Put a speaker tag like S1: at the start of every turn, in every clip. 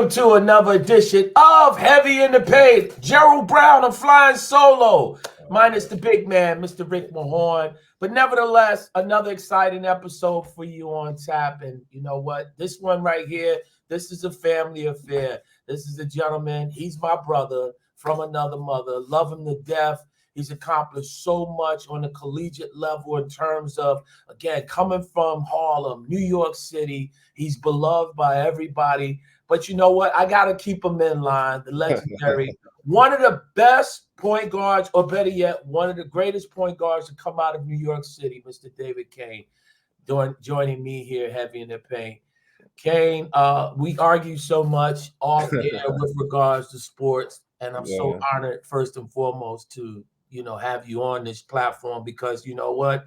S1: Welcome to another edition of Heavy in the Paint. Gerald Brown, I'm flying solo, minus the big man, Mr. Rick Mahorn. But nevertheless, another exciting episode for you on tap. And you know what? This one right here, this is a family affair. This is a gentleman. He's my brother from another mother. Love him to death. He's accomplished so much on the collegiate level in terms of, again, coming from Harlem, New York City. He's beloved by everybody. But you know what? I got to keep him in line. The legendary, one of the best point guards, or better yet, one of the greatest point guards to come out of New York City, Mr. David Cain, joining me here, Heavy in the Paint. Cain, we argue so much off air with regards to sports, and I'm so honored, first and foremost, to have you on this platform, because you know what?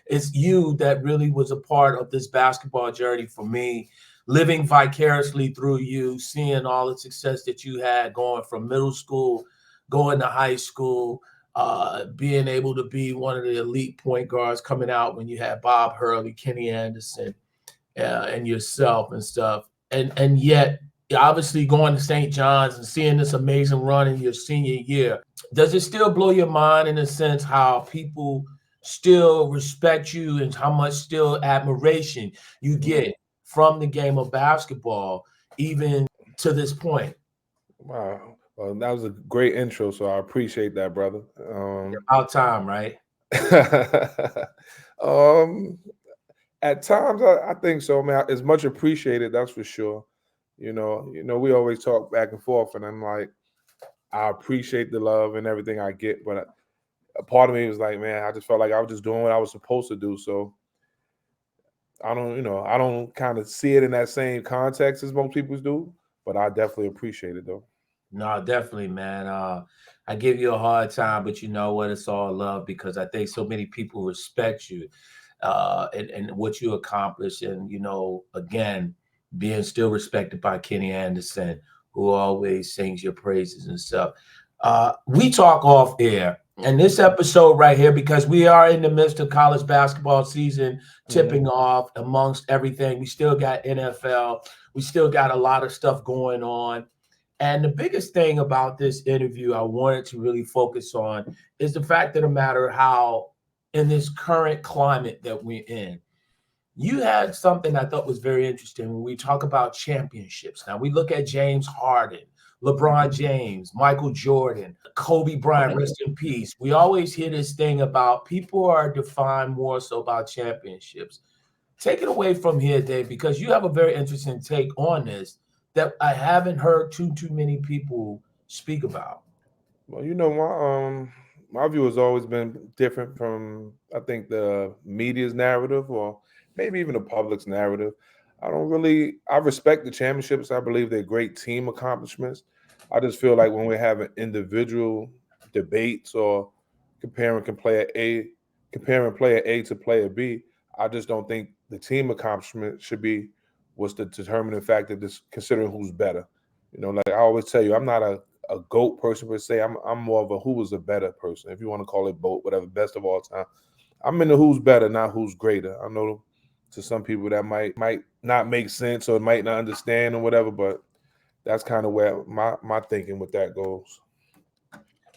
S1: It's you that really was a part of this basketball journey for me, living vicariously through you, seeing all the success that you had going from middle school, going to high school, being able to be one of the elite point guards coming out when you had Bob Hurley, Kenny Anderson, and yourself and stuff. And yet, obviously going to St. John's and seeing this amazing run in your senior year, does it still blow your mind in a sense how people still respect you and how much still admiration you get from the game of basketball, even to this point?
S2: Wow. Well, that was a great intro, so I appreciate that, brother.
S1: About time, right?
S2: At times, I think so, man. It's much appreciated, that's for sure. You know, we always talk back and forth, and I'm like, I appreciate the love and everything I get, but a part of me was like, man, I just felt like I was just doing what I was supposed to do. So I don't kind of see it in that same context as most people do, but I definitely appreciate it, though.
S1: No, definitely, man. I give you a hard time, but you know what? It's all love, because I think so many people respect you and what you accomplished. And, again, being still respected by Kenny Anderson, who always sings your praises and stuff. We talk off air. And this episode right here, because we are in the midst of college basketball season tipping off amongst everything. We still got NFL. We still got a lot of stuff going on. And the biggest thing about this interview I wanted to really focus on is the fact of the matter how in this current climate that we're in, you had something I thought was very interesting when we talk about championships. Now, we look at James Harden, LeBron James, Michael Jordan, Kobe Bryant, rest in peace. We always hear this thing about people are defined more so about championships. Take it away from here, Dave, because you have a very interesting take on this that I haven't heard too many people speak about.
S2: Well, my view has always been different from, I think, the media's narrative, or maybe even the public's narrative. I respect the championships. I believe they're great team accomplishments. I just feel like when we're having individual debates or comparing player A to player B, I just don't think the team accomplishment should be what's the determining factor, just considering who's better. Like I always tell you, I'm not a GOAT person per se. I'm more of a who was a better person, if you want to call it both, whatever, best of all time. I'm into who's better, not who's greater. I know to some people that might not make sense or might not understand or whatever, but that's kind of where my thinking with that goes.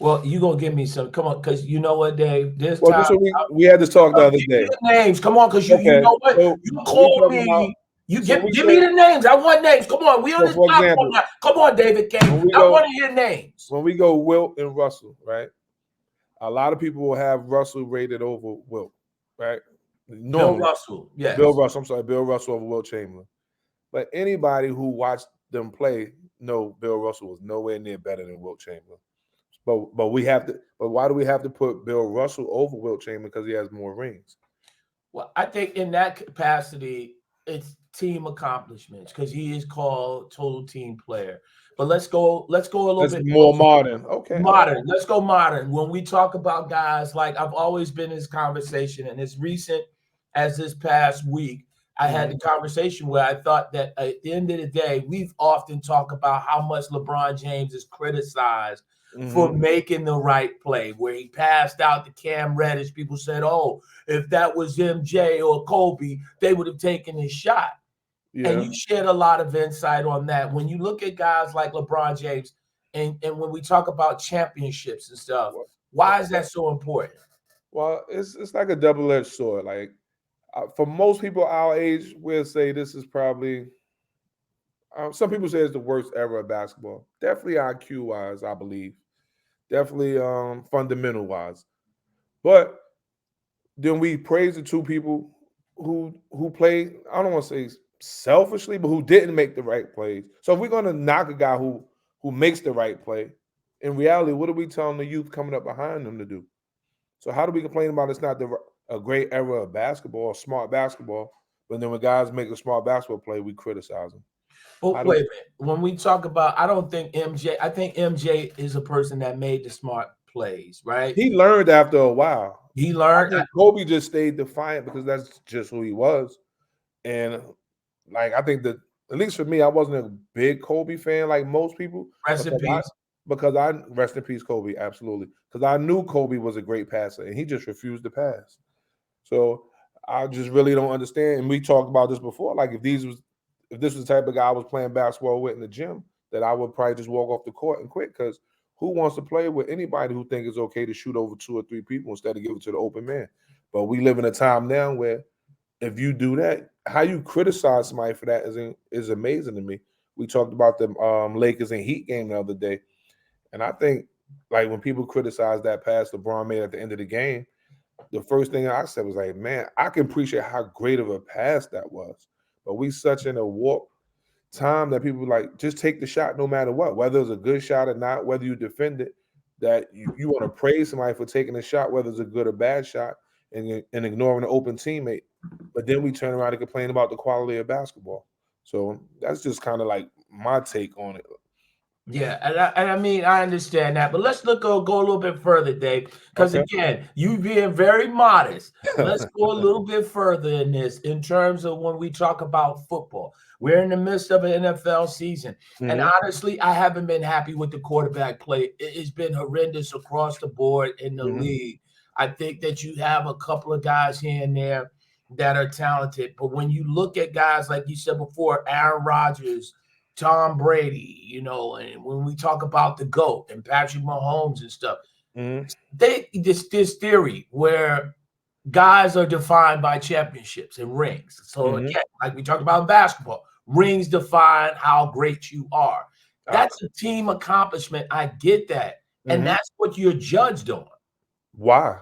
S1: Well, you gonna give me some? Come on, because you know what, Dave. This
S2: Well,
S1: time
S2: we had this talk the other day.
S1: Names, come on, because you know what?
S2: So
S1: you called me. Give me the names. I want names. Come on, we on this platform now. Come on, David Cain. I want to hear names.
S2: When we go Wilt and Russell, right? A lot of people will have Russell rated over Wilt, right?
S1: Bill Russell, yes.
S2: Bill Russell over Wilt Chamberlain. But anybody who watched them play know Bill Russell was nowhere near better than Wilt Chamberlain. But why do we have to put Bill Russell over Wilt Chamberlain? Because he has more rings.
S1: Well, I think in that capacity, it's team accomplishments, because he is called total team player. But let's go a little bit
S2: more modern. Okay.
S1: Modern. Let's go modern. When we talk about guys, like I've always been in this conversation, and as recent as this past week, I had the conversation where I thought that at the end of the day, we've often talked about how much LeBron James is criticized for making the right play, where he passed out to Cam Reddish. People said, oh, if that was MJ or Kobe, they would have taken his shot. And
S2: Yeah.
S1: you shared a lot of insight on that. When you look at guys like LeBron James, and when we talk about championships and stuff,
S2: Well,
S1: why is that so important?
S2: well, it's like a double-edged sword. Like for most people our age, we'll say this is probably. Some people say it's the worst era of basketball. Definitely IQ wise, I believe. Definitely fundamental wise. But then we praise the two people who play. I don't want to say selfishly, but who didn't make the right plays. So if we're going to knock a guy who makes the right play, in reality, what are we telling the youth coming up behind them to do? So how do we complain about it's not a great era of basketball, or smart basketball, but then when guys make a smart basketball play, we criticize them?
S1: Well,
S2: How do
S1: wait a minute. When we talk about, I don't think MJ, I think MJ is a person that made the smart plays, right?
S2: he learned after a while?
S1: He
S2: I
S1: learned.
S2: think Kobe just stayed defiant because that's just who he was. And like I think that at least for me, I wasn't a big Kobe fan like most people
S1: Rest in
S2: because I
S1: peace.
S2: because I rest in peace Kobe, absolutely. Because I knew Kobe was a great passer and he just refused to pass. So I just really don't understand. And we talked about this before. Like if this was the type of guy I was playing basketball with in the gym, that I would probably just walk off the court and quit. Because who wants to play with anybody who think it's okay to shoot over 2 or 3 people instead of give it to the open man? But we live in a time now where if you do that, how you criticize somebody for that is amazing to me. We talked about the Lakers and Heat game the other day, and I think like when people criticize that pass LeBron made at the end of the game, the first thing I said was like, man, I can appreciate how great of a pass that was. But we such in a warp time that people like just take the shot no matter what, whether it's a good shot or not, whether you defend it, that you want to praise somebody for taking a shot, whether it's a good or bad shot, and ignoring an open teammate. But then we turn around and complain about the quality of basketball. So that's just kind of like my take on it.
S1: Yeah, and I mean, I understand that, but let's go a little bit further, Dave, because
S2: Okay.
S1: again, you being very modest. Let's go a little bit further in this in terms of when we talk about football. We're in the midst of an NFL season, and
S2: Hmm.
S1: honestly, I haven't been happy with the quarterback play. It's been horrendous across the board in the
S2: Hmm.
S1: league. I think that you have a couple of guys here and there that are talented, but when you look at guys like you said before, Aaron Rodgers, Tom Brady, and when we talk about the GOAT and Patrick Mahomes and stuff,
S2: Hmm.
S1: this theory where guys are defined by championships and rings. So
S2: Hmm.
S1: again, like we talked about in basketball, rings define how great you are. That's a team accomplishment. I get that. And
S2: Hmm.
S1: that's what you're judged on.
S2: Why?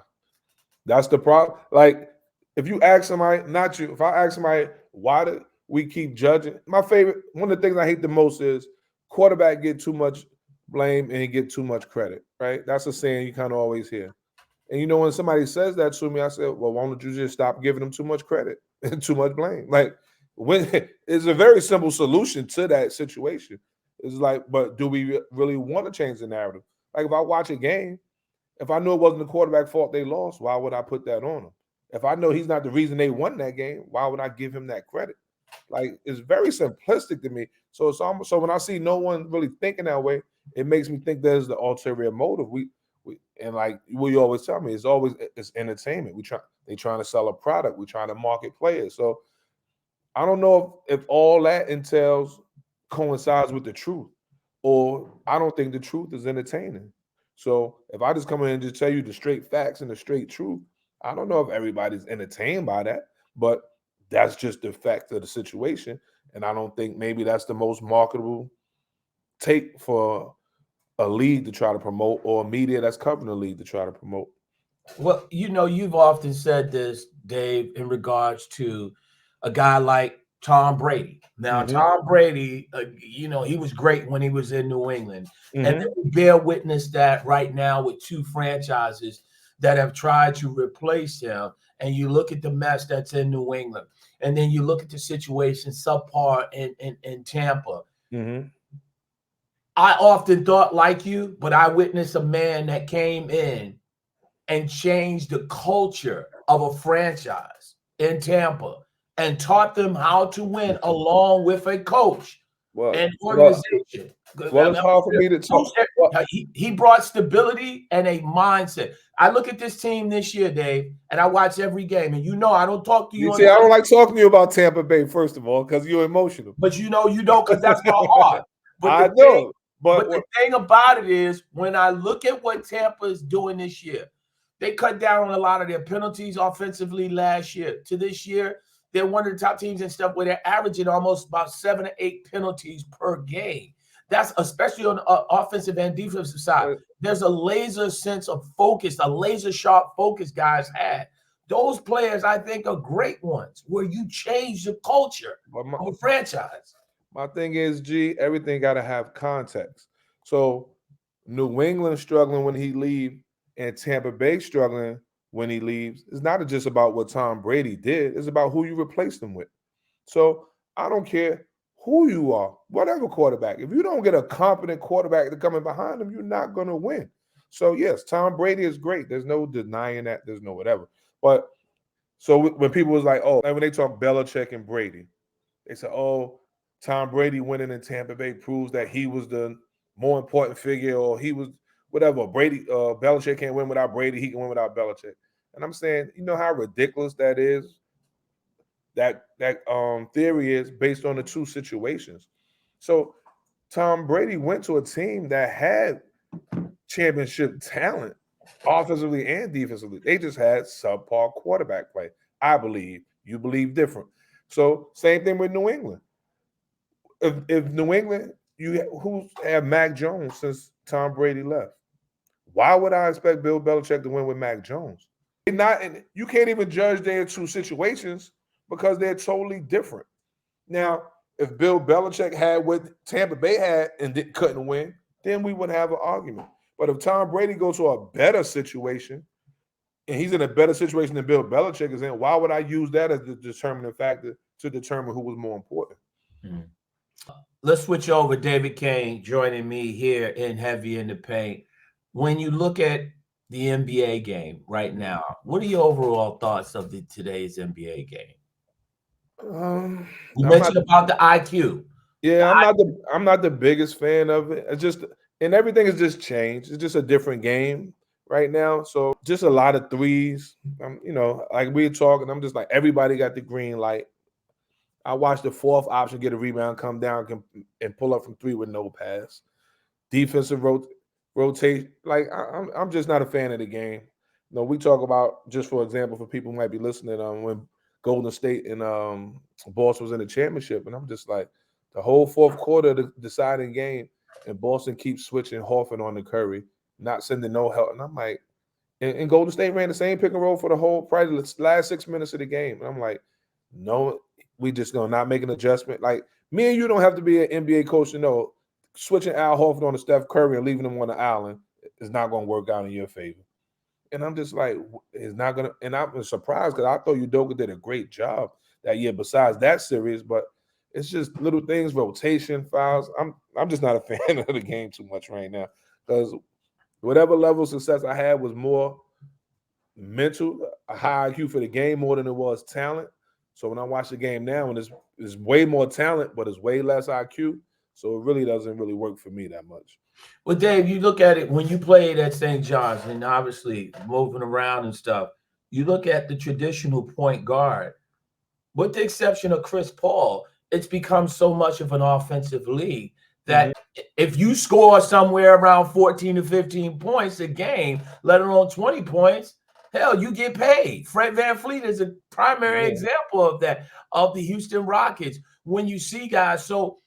S2: That's the problem. Like, if you ask somebody, not you, if I ask somebody, why do we keep judging? My favorite, one of the things I hate the most is quarterback get too much blame and he get too much credit, right? That's a saying you kind of always hear. And when somebody says that to me, I say, well, why don't you just stop giving them too much credit and too much blame? Like, when it's a very simple solution to that situation. It's like, but do we really want to change the narrative? Like, if I watch a game, if I knew it wasn't the quarterback fault they lost, why would I put that on them? If I know he's not the reason they won that game, why would I give him that credit? Like, it's very simplistic to me. So it's almost, so when I see no one really thinking that way, it makes me think there's the ulterior motive. We and like what you always tell me, it's entertainment. They trying to sell a product. We trying to market players. So I don't know if all that entails coincides with the truth, or I don't think the truth is entertaining. So if I just come in and just tell you the straight facts and the straight truth, I don't know if everybody's entertained by that, but that's just the fact of the situation. And I don't think maybe that's the most marketable take for a league to try to promote or a media that's covering the league to try to promote.
S1: Well, you've often said this, Dave, in regards to a guy like Tom Brady. Now,
S2: Hmm.
S1: Tom Brady, he was great when he was in New England. And then
S2: Hmm.
S1: we bear witness that right now with two franchises that have tried to replace him. And you look at the mess that's in New England. And then you look at the situation subpar in Tampa.
S2: Hmm.
S1: I often thought like you, but I witnessed a man that came in and changed the culture of a franchise in Tampa and taught them how to win along with a coach
S2: Well,
S1: and
S2: well,
S1: organization.
S2: well, it's hard for me to talk. Well,
S1: He brought stability and a mindset. I look at this team this year, Dave, and I watch every game. And I don't talk to you
S2: you
S1: on
S2: see, I don't like talking to you about Tampa Bay, first of all, because you're emotional.
S1: but you don't because that's my heart. But
S2: I
S1: the thing,
S2: know, but
S1: the thing about it is when I look at what Tampa is doing this year, they cut down on a lot of their penalties offensively last year. To this year, they're one of the top teams and stuff where they're averaging almost about 7 to 8 penalties per game. That's especially on the offensive and defensive side. There's a laser sense of focus, a laser sharp focus guys had. Those players, I think, are great ones where you change the culture of a franchise.
S2: my thing is, G, everything got to have context. So New England struggling when he leaves and Tampa Bay struggling when he leaves. It's not just about what Tom Brady did. It's about who you replaced him with. So I don't care who you are, whatever quarterback. If you don't get a competent quarterback to come in behind him, you're not going to win. So yes, Tom Brady is great. There's no denying that. There's no whatever. But so when people was like, oh, like when they talk Belichick and Brady, they said, oh, Tom Brady winning in Tampa Bay proves that he was the more important figure, or he was whatever. Belichick can't win without Brady. He can win without Belichick. And I'm saying, you know how ridiculous that is. That theory is based on the two situations. So Tom Brady went to a team that had championship talent, offensively and defensively. They just had subpar quarterback play. I believe. You believe different. So same thing with New England. If New England, who's had Mac Jones since Tom Brady left? Why would I expect Bill Belichick to win with Mac Jones? And you can't even judge their two situations because they're totally different. Now, if Bill Belichick had what Tampa Bay had and couldn't win, then we would have an argument. But if Tom Brady goes to a better situation and he's in a better situation than Bill Belichick is in, why would I use that as the determining factor to determine who was more important?
S1: Mm-hmm. Let's switch over. David Cain joining me here in Heavy in the Paint. When you look at the NBA game right now, what are your overall thoughts of today's NBA game? You mentioned about the IQ.
S2: Yeah, I'm not the biggest fan of it. It's just and everything has just changed. It's just a different game right now. So just a lot of threes. Like we're talking, I'm just like everybody got the green light. I watched the fourth option get a rebound, come down, and pull up from three with no pass. Defensive rotate. Like I'm just not a fan of the game. We talk about, just for example, for people who might be listening, when Golden State and Boston was in the championship, and I'm just like the whole fourth quarter, the deciding game, and Boston keeps switching Horford on the Curry, not sending no help, and I'm like, and Golden State ran the same pick and roll for the whole probably the last 6 minutes of the game, and I'm like, no, we just gonna not make an adjustment. Like me and you don't have to be an NBA coach to know switching Al Horford on to Steph Curry and leaving him on the island is not going to work out in your favor. And I'm just like, it's not going to. And I'm surprised because I thought Udoka did a great job that year besides that series, but it's just little things, rotation, fouls. I'm just not a fan of the game too much right now because whatever level of success I had was more mental, a high IQ for the game more than it was talent. So when I watch the game now, and it's way more talent, but it's way less IQ. So it really doesn't really work for me that much.
S1: Well, Dave, you look at it when you played at St. John's and obviously moving around and stuff, you look at the traditional point guard, with the exception of Chris Paul, it's become so much of an offensive league that if you score somewhere around 14 to 15 points a game, let alone 20 points, hell, you get paid. Fred VanVleet is a primary example of that, of the Houston Rockets. When you see guys, so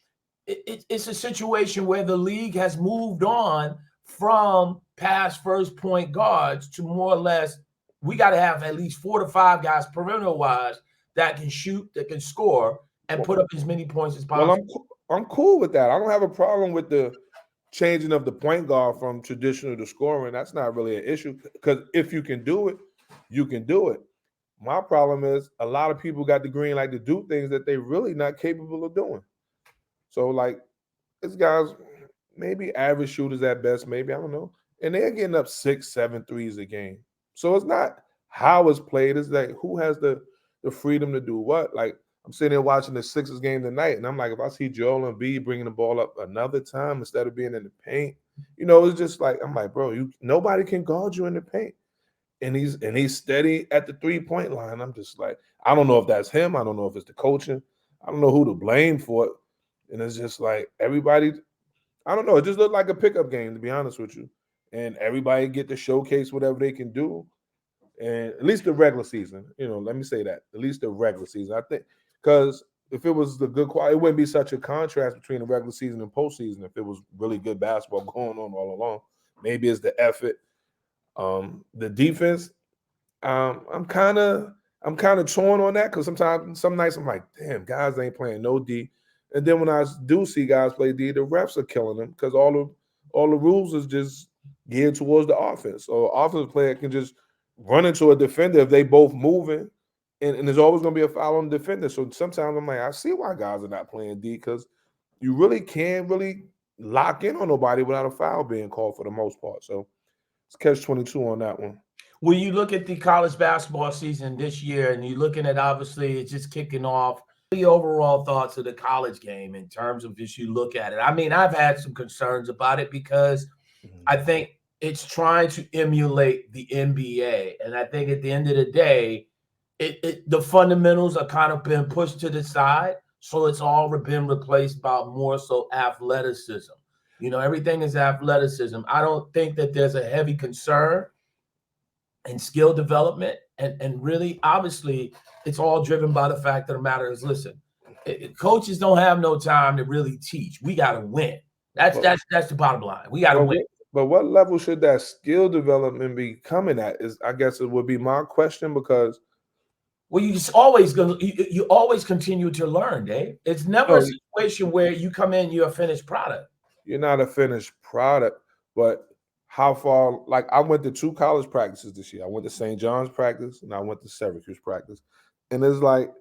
S1: it's a situation where the league has moved on from past first point guards to more or less, we got to have at least 4 to 5 guys perimeter wise that can shoot, that can score, and put up as many points as possible.
S2: Well, I'm cool with that. I don't have a problem with the changing of the point guard from traditional to scoring. That's not really an issue because if you can do it, you can do it. My problem is a lot of people got the green light to do things that they're really not capable of doing. So, like, this guy's maybe average shooters at best, maybe, I don't know. And they're getting up 6, 7 threes a game. So it's not how it's played, it's like who has the freedom to do what. Like, I'm sitting there watching the Sixers game tonight, and I'm like, if I see Joel Embiid bringing the ball up another time instead of being in the paint, it's just like I'm like, bro, nobody can guard you in the paint, and he's steady at the 3-point line. I'm just like, I don't know if that's him. I don't know if it's the coaching. I don't know who to blame for it, and it's just like everybody. I don't know. It just looked like a pickup game, to be honest with you, and everybody get to showcase whatever they can do. And at least the regular season, let me say that. At least the regular season. I think because if it was the good quality, it wouldn't be such a contrast between the regular season and postseason if it was really good basketball going on all along. Maybe it's the effort. The defense, I'm kind of torn on that because sometimes some nights I'm like, damn, guys ain't playing no D. And then when I do see guys play D, the refs are killing them because all the rules is just geared towards the offense. So offensive player can just run into a defender if they both moving, and there's always gonna be a foul on the defender. So sometimes I'm like, I see why guys are not playing D because you really can't really lock in on nobody without a foul being called for the most part. So it's catch-22 on that one.
S1: When you look at the college basketball season this year, and you're looking at obviously it's just kicking off, the overall thoughts of the college game in terms of as you look at it. I mean, I've had some concerns about it because I think it's trying to emulate the NBA, and I think at the end of the day, the fundamentals are kind of been pushed to the side, so it's all been replaced by more so athleticism. Everything is athleticism. I don't think that there's a heavy concern and skill development. And really, obviously, it's all driven by the fact of the matter is, listen, coaches don't have no time to really teach. We got to win. That's the bottom line. We got to win.
S2: But what level should that skill development be coming at? I guess it would be my question because
S1: you just always gonna you always continue to learn, Dave. It's never a situation where you come in, you're a finished product.
S2: You're not a finished product, but how far? Like I went to 2 college practices this year. I went to St. John's practice and I went to Syracuse practice, and it's like,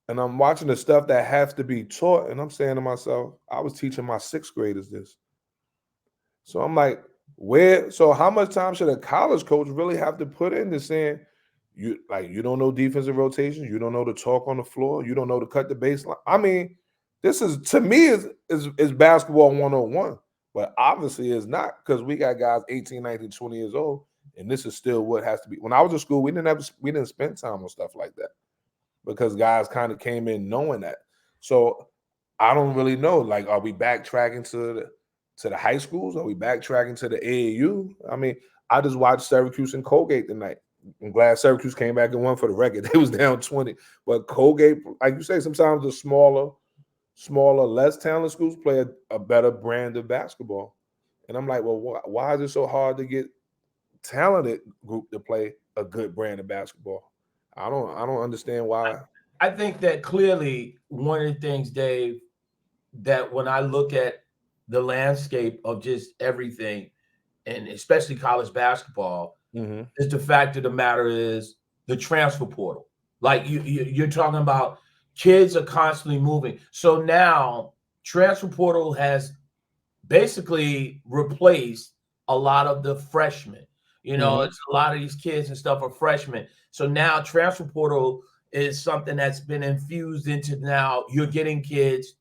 S2: and I'm watching the stuff that has to be taught, and I'm saying to myself, I was teaching my 6th graders this. So I'm like, so how much time should a college coach really have to put into saying you don't know defensive rotations, you don't know to talk on the floor, you don't know to cut the baseline? I mean, this is to me is basketball 101, but obviously it's not because we got guys 18, 19, 20 years old, and this is still what has to be. When I was in school, we didn't spend time on stuff like that because guys kind of came in knowing that. So I don't really know. Like, are we backtracking to the high schools? Are we backtracking to the AAU? I mean, I just watched Syracuse and Colgate tonight. I'm glad Syracuse came back and won for the record. They was down 20. But Colgate, like you say, sometimes the smaller, less talented schools play a better brand of basketball. And I'm like, well, why is it so hard to get talented group to play a good brand of basketball? I don't understand why.
S1: I think that clearly one of the things, Dave, that when I look at the landscape of just everything, and especially college basketball, is the fact of the matter is the transfer portal. Like you're talking about, kids are constantly moving. So now transfer portal has basically replaced a lot of the freshmen. It's a lot of these kids and stuff are freshmen. So now transfer portal is something that's been infused into, now you're getting kids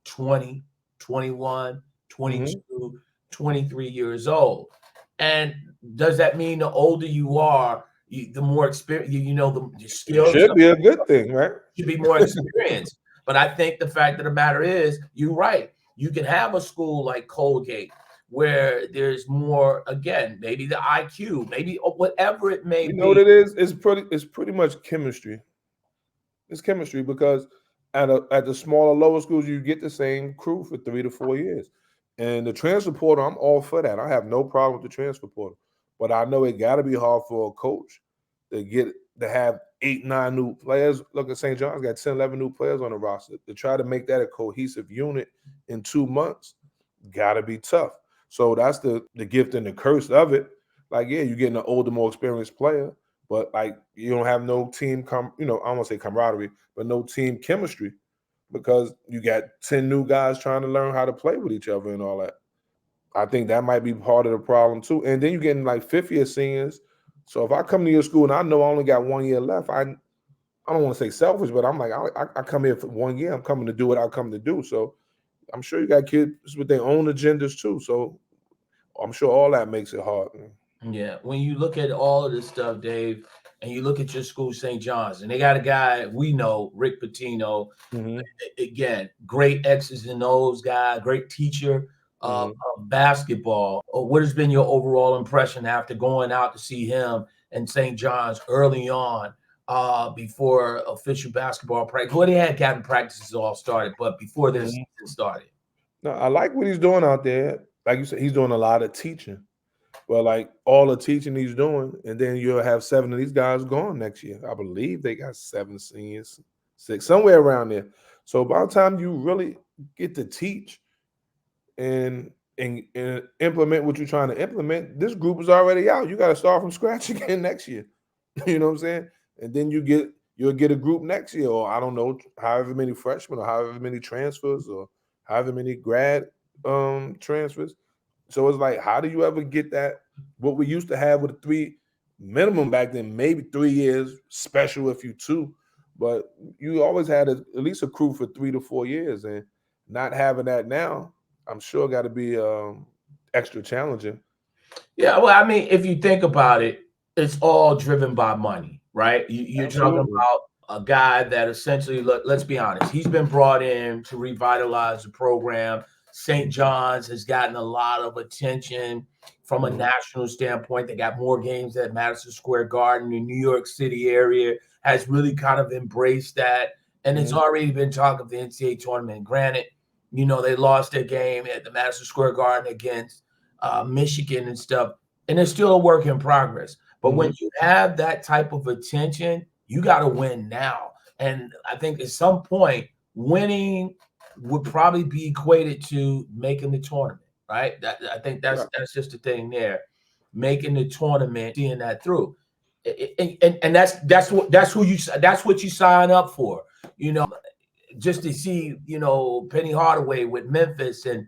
S1: 20, 21, 22, 23 years old. And does that mean the older you are, the more experience, the skills
S2: should be a good thing, right?
S1: Should be more experienced. But I think the fact of the matter is, you're right. You can have a school like Colgate where there's more, again, maybe the IQ, maybe whatever it may be.
S2: You know what it is? It's pretty much chemistry. It's chemistry because at the smaller, lower schools, you get the same crew for 3 to 4 years. And the transfer portal, I'm all for that. I have no problem with the transfer portal. But I know it got to be hard for a coach to have 8, 9 new players. Look at St. John's got 10, 11 new players on the roster. To try to make that a cohesive unit in 2 months, got to be tough. So that's the gift and the curse of it. Like, yeah, you're getting an older, more experienced player, but like you don't have no team I don't want to say camaraderie, but no team chemistry because you got 10 new guys trying to learn how to play with each other and all that. I think that might be part of the problem too. And then you're getting like 5th year seniors. So if I come to your school and I know I only got 1 year left, I don't want to say selfish, but I'm like, I come here for 1 year. I'm coming to do what I come to do. So I'm sure you got kids with their own agendas too. So I'm sure all that makes it hard.
S1: Yeah, when you look at all of this stuff, Dave, and you look at your school, St. John's, and they got a guy we know, Rick Pitino,
S2: Mm-hmm.
S1: again, great X's and O's guy, great teacher of basketball. What has been your overall impression after going out to see him and St. John's early on before official basketball practice? Well, they had gotten practices all started, but before this
S2: Mm-hmm.
S1: season started.
S2: No, I like what he's doing out there. Like you said, he's doing a lot of teaching. Well, like all the teaching he's doing, and then you'll have 7 of these guys gone next year. I believe they got 7 seniors, 6, somewhere around there. So by the time you really get to teach and implement what you're trying to implement, this group is already out. You got to start from scratch again next year. You know what I'm saying? And then you'll get a group next year, or I don't know, however many freshmen, or however many transfers, or however many grad transfers. So it's like, how do you ever get that? What we used to have with a 3 minimum back then, maybe 3 years, special if you 2, but you always had at least a crew for 3 to 4 years, and not having that now, I'm sure got to be extra challenging.
S1: Yeah, well, I mean, if you think about it, it's all driven by money, right? You're talking
S2: Absolutely.
S1: about a guy that essentially, let's be honest, he's been brought in to revitalize the program. St. John's has gotten a lot of attention from a national standpoint. They got more games at Madison Square Garden. The New York City area has really kind of embraced that. And it's already been talk of the NCAA tournament. Granted, they lost their game at the Madison Square Garden against Michigan and stuff, and it's still a work in progress. But when you have that type of attention, you got to win now. And I think at some point, winning would probably be equated to making the tournament, right? I think that's just the thing there, making the tournament, seeing that through. And that's what you sign up for, just to see, Penny Hardaway with Memphis, and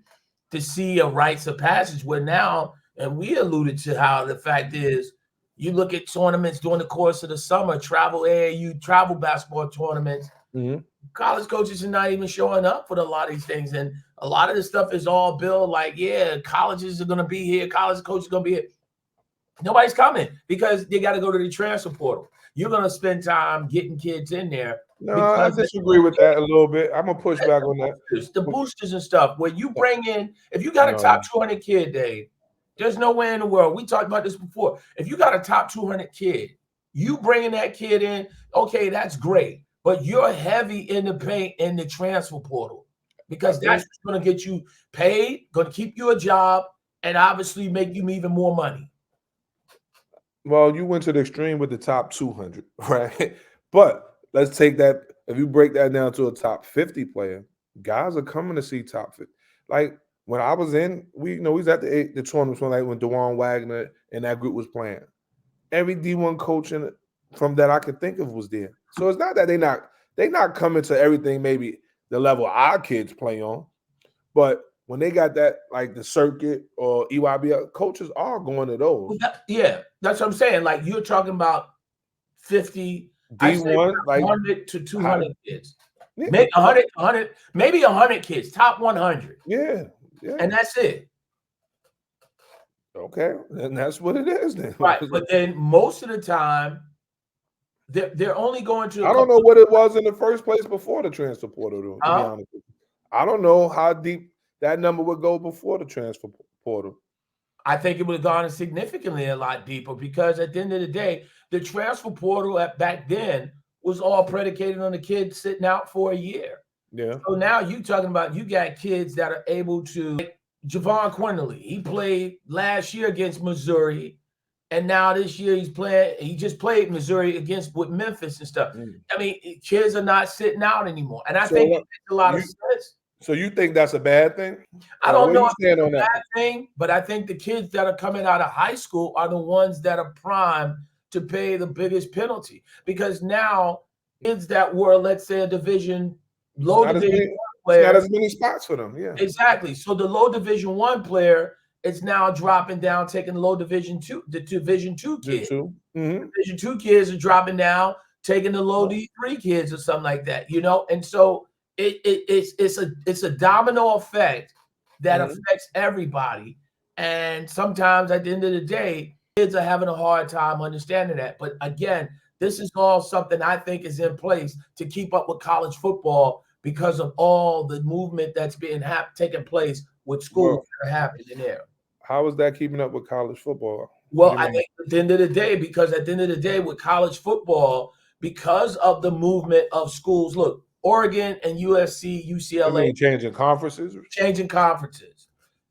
S1: to see a rites of passage where now, and we alluded to how the fact is, you look at tournaments during the course of the summer, travel AAU, travel basketball tournaments, college coaches are not even showing up for a lot of these things. And a lot of this stuff is all billed like, yeah, colleges are going to be here, college coaches are going to be here. Nobody's coming because they got to go to the transfer portal. You're going to spend time getting kids in there.
S2: No, I disagree with that a little bit. I'm gonna push back on that.
S1: The boosters and stuff, where you bring in, if you got a top 200 kid, Dave, there's no way in the world. We talked about this before. If you got a top 200 kid, you bringing that kid in, okay, that's great. But you're heavy in the paint in the transfer portal, because that's going to get you paid, going to keep you a job, and obviously make you even more money.
S2: Well, you went to the extreme with the top 200, right? But let's take that. If you break that down to a top 50 player, guys are coming to see top 50. Like when I was in, we was at the tournaments when DeJuan Wagner and that group was playing. Every D1 coach from that I could think of was there. So it's not that they not coming to everything maybe the level our kids play on, but when they got that, like the circuit or EYBL, coaches are going to those.
S1: Yeah, that's what I'm saying. Like you're talking about 50,
S2: D1, like
S1: 100 to 200 kids.
S2: Yeah.
S1: Maybe 100, maybe 100 kids, top 100.
S2: Yeah.
S1: And that's it.
S2: Okay, and that's what it is then.
S1: Right, but then most of the time, they're only going to.
S2: I don't know what it was in the first place before the transfer portal, though, to be honest with you. I don't know how deep that number would go before the transfer portal.
S1: I think it would have gone significantly a lot deeper, because at the end of the day, the transfer portal back then was all predicated on the kids sitting out for a year.
S2: Yeah.
S1: So now you talking about, you got kids that are able to, like Javon Quinterly, he played last year against Missouri, and now this year he just played Missouri with Memphis and stuff. I mean, kids are not sitting out anymore. And I think it makes a lot of sense.
S2: So you think that's a bad thing?
S1: I don't know if it's a bad thing, but I think the kids that are coming out of high school are the ones that are primed to pay the biggest penalty, because now kids that were, let's say, a low division player,
S2: not as many spots for them. Yeah,
S1: exactly. So the low Division I player is now dropping down, taking low Division II, the Division II kids. Division II kids are dropping down, taking the low D3 kids or something like that, you know? And so it's a domino effect that affects everybody. And sometimes at the end of the day, kids are having a hard time understanding that. But again, this is all something I think is in place to keep up with college football because of all the movement that's being taking place with schools that are happening there.
S2: How is that keeping up with college football?
S1: Well, I think at the end of the day, because at the end of the day, with college football, because of the movement of schools, look, Oregon and USC, UCLA
S2: changing conferences,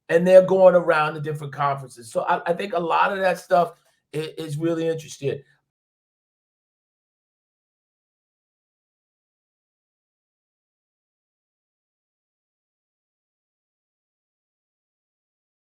S1: and they're going around the different conferences. So I think a lot of that stuff is really interesting.